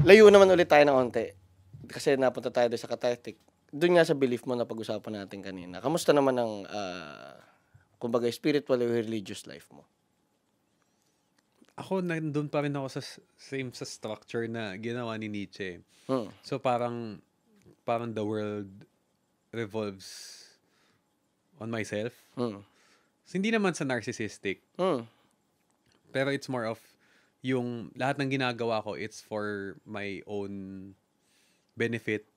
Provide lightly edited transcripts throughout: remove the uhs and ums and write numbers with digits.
layo naman ulit tayo ng onti. Kasi napunta tayo doon sa cathartic. Doon nga sa belief mo na pag-usapan natin kanina. Kamusta naman ang, kumbaga, spiritual or religious life mo? Ako, nandun pa rin ako same sa structure na ginawa ni Nietzsche. So, parang the world revolves on myself. So, hindi naman sa narcissistic. Pero it's more of yung lahat ng ginagawa ko, it's for my own benefit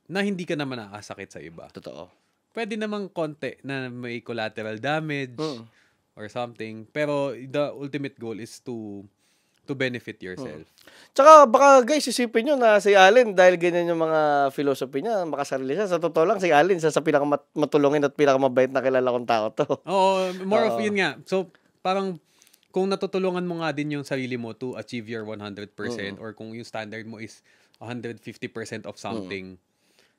na hindi ka naman nakakasakit sa iba. Totoo. Pwede namang konti na may collateral damage or something. Pero the ultimate goal is to benefit yourself. Tsaka baka guys, isipin nyo na si Allen, dahil ganyan yung mga philosophy niya, makasarili siya. Sa totoo lang, si Allen, sa pinakamatulungin at pinakamabait na kilala kong tao to. Oo, more of yun nga. So, parang kung natutulungan mo nga din yung sarili mo to achieve your 100% or kung yung standard mo is 150% of something.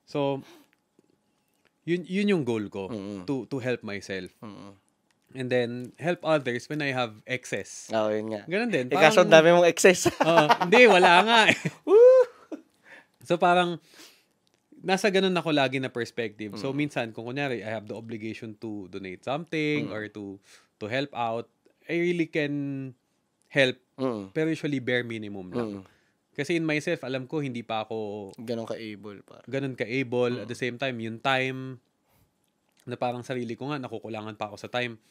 So, yun yung goal ko, to help myself. And then, help others when I have excess. Oo, yun nga. Ganun din. Kaso ang dami mong excess. Hindi, wala nga. So, parang, nasa ganun ako lagi na perspective. So, minsan, kung kunyari, I have the obligation to donate something or to help out, I really can help. Pero usually, bare minimum lang. Kasi in myself, alam ko, hindi pa ako ganun ka-able. Ganun ka-able. At the same time, yung time na parang sarili ko nga, nakukulangan pa ako sa time.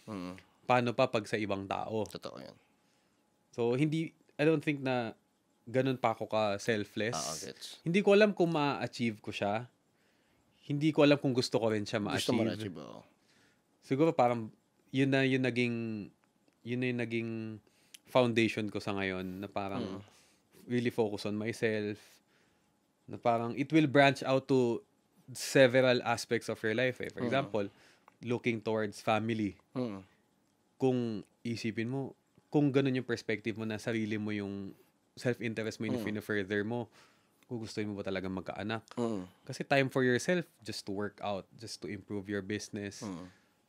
Paano pa pag sa ibang tao? Totoo yan. So, I don't think na ganun pa ako ka-selfless. Gets. Hindi ko alam kung ma-achieve ko siya. Hindi ko alam kung gusto ko rin siya ma-achieve. Gusto mo na-achieve, oo. Siguro parang, yun na yung naging foundation ko sa ngayon na parang really focus on myself. Na parang, it will branch out to several aspects of your life. For example, looking towards family. Kung isipin mo, kung ganun yung perspective mo na sarili mo yung self-interest mo yung further mo, gugustuhin mo ba talaga magkaanak? Kasi time for yourself, just to work out, just to improve your business,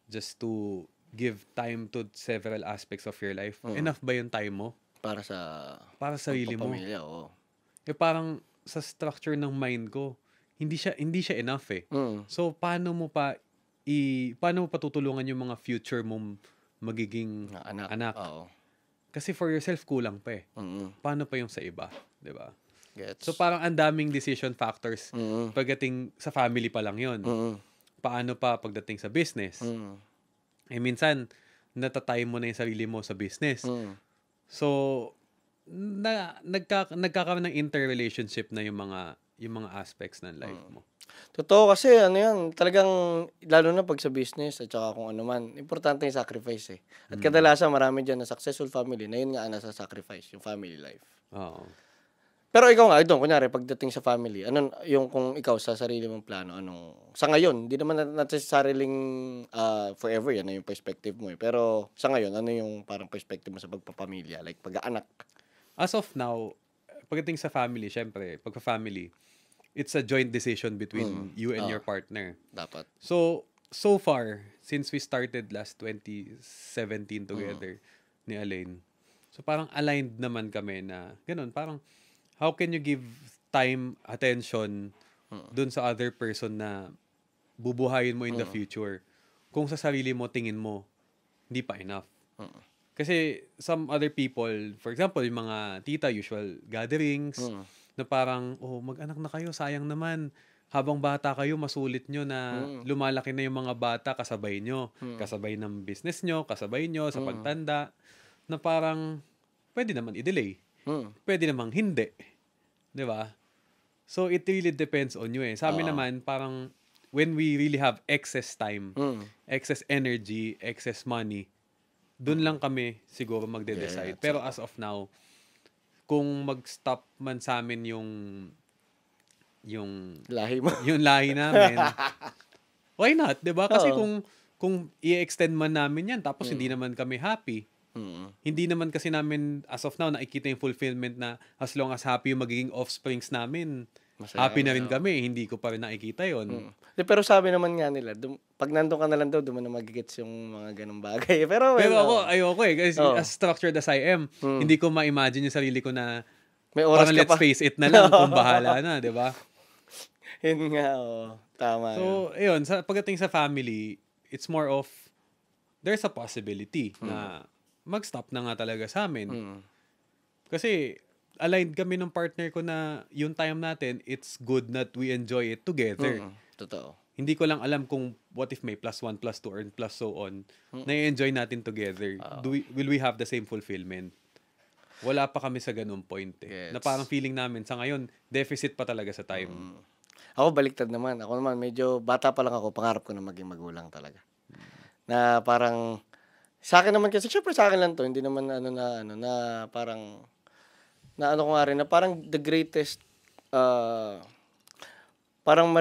just to give time to several aspects of your life. Enough ba yung time mo? Para sa sarili mo. pamilya, oo. Parang sa structure ng mind ko, hindi siya enough eh. So paano mo pa tutulungan yung mga future mong magiging anak? Oo. Kasi for yourself kulang pa eh. Paano pa yung sa iba, 'di ba? Gets. So parang ang daming decision factors pagdating sa family pa lang 'yon. Paano pa pagdating sa business? Minsan natatay mo na yung sarili mo sa business. So nagkakaroon ng interrelationship na yung mga aspects ng life mo. Totoo kasi talagang lalo na pag sa business at saka kung ano man, importante yung sacrifice eh. At kadalasan marami diyan na successful family na yun nga nasa sacrifice, yung family life. Oo. Pero ikaw nga, doon, kunyari, pagdating sa family, yung kung ikaw sa sarili mong plano, sa ngayon, hindi naman necessarily forever yan, yung perspective mo eh. Pero sa ngayon, ano yung parang perspective mo sa pagpapamilya, like pag-aanak? As of now, pagdating sa family, syempre, pagpa-family, it's a joint decision between you and your partner. Dapat. So far, since we started last 2017 together ni Alain, so parang aligned naman kami na, ganun, parang, how can you give time, attention, dun sa other person na bubuhayin mo in the future, kung sa sarili mo, tingin mo, hindi pa enough. Kasi some other people, for example, yung mga tita, usual gatherings, na parang, mag-anak na kayo, sayang naman. Habang bata kayo, masulit nyo na lumalaki na yung mga bata, kasabay nyo. Kasabay ng business nyo, kasabay nyo sa pagtanda. Na parang, pwede naman i-delay. Pwede namang hindi. Di ba? So, it really depends on you eh. Sa amin naman, parang, when we really have excess time, excess energy, excess money, dun lang kami siguro magde-decide. Pero as of now, kung mag-stop man sa amin yung lahi mo. Yung lahi namin, why not? 'Di ba? Kasi kung i-extend man namin 'yan tapos hindi naman kami happy. Hindi naman kasi namin as of now nakikita yung fulfillment na as long as happy yung magiging offsprings namin. Masaya happy na rin kami, hindi ko pa rin nakikita 'yon. Pero sabi naman nga nila, pag nandun ka na lang daw, doon mo na magigets yung mga ganung bagay. Pero ako, ayoko eh. Kasi as structured as I am, hindi ko ma-imagine yung sarili ko na May oras Parang ka let's pa. face it na lang kung bahala na, 'di ba? Yun nga, oo. Tama yun. So, ayun, pagdating sa family, it's more of there's a possibility na mag-stop na nga talaga sa amin. Mm. Kasi aligned kami ng partner ko na yung time natin, it's good that we enjoy it together. Totoo. Hindi ko lang alam kung what if may +1, +2, or +so on. Na-enjoy natin together. Will we have the same fulfillment? Wala pa kami sa ganung point eh. Na Gets. parang feeling namin sa ngayon, deficit pa talaga sa time. Ako baliktad naman. Ako naman, medyo bata pa lang ako, pangarap ko na maging magulang talaga. Na parang, sa akin naman kasi, syempre sa akin lang to, hindi naman na parang, na ano ko nga rin, na parang the greatest, parang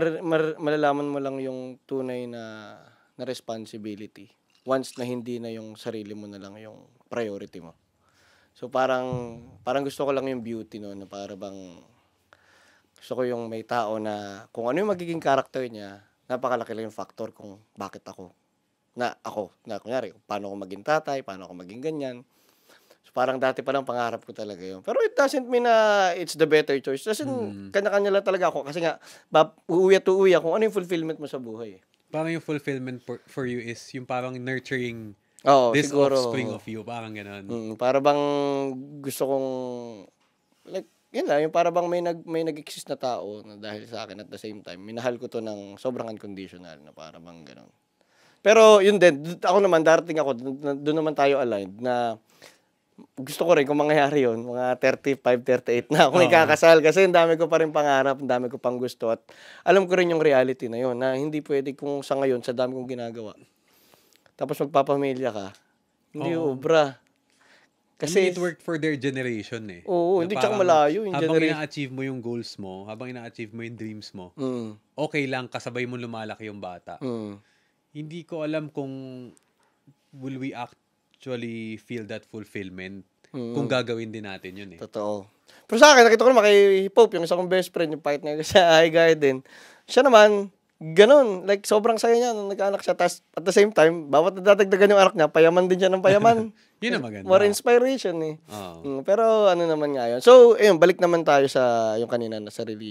malalaman mo lang yung tunay na responsibility once na hindi na yung sarili mo na lang yung priority mo. So parang gusto ko lang yung beauty no, na para bang gusto ko yung may tao na kung ano yung magiging character niya, napakalaki lang yung factor kung bakit ako. Na kunyari, paano ako maging tatay, paano ako maging ganyan. So parang dati pa lang pangarap ko talaga yun. Pero it doesn't mean na it's the better choice. Kasi kanya-kanya lang talaga ako. Kasi nga, uuwi at uuwi kung ano yung fulfillment mo sa buhay. Parang yung fulfillment for you is yung parang nurturing this siguro, offspring of you. Parang ganun. para bang gusto kong, like, yun lang, yung para bang may nag-exist na tao na dahil sa akin at the same time, minahal ko to ng sobrang unconditional na para bang ganun. Pero yun din, ako naman, darating ako, doon naman tayo aligned na gusto ko rin kung mangyayari yun, mga 35, 38 na ako ikakasal kasi ang dami ko pa rin pangarap, ang dami ko pang gusto at alam ko rin yung reality na yun na hindi pwede kung sa ngayon, sa dami kong ginagawa. Tapos magpapamilya ka, hindi ubra. Kasi it worked for their generation eh. Oo, hindi tsaka malayo yung habang generation. ina-achieve mo yung goals mo, habang ina-achieve mo yung dreams mo, okay lang kasabay mo lumalaki yung bata. Hindi ko alam kung will we actually feel that fulfillment kung gagawin din natin yun eh. Totoo. Pero sa akin, nakita ko naman kay Pope, yung isa kong best friend, yung partner ko sa High Garden. Siya naman, ganun. Like, sobrang saya niya nung nag-anak siya. Tapos, at the same time, bawat nadadagdagan yung anak niya, payaman din siya ng payaman. Yun ang maganda. More inspiration eh. Pero ano naman nga yun. So, ayun, balik naman tayo sa yung kanina na sa religion.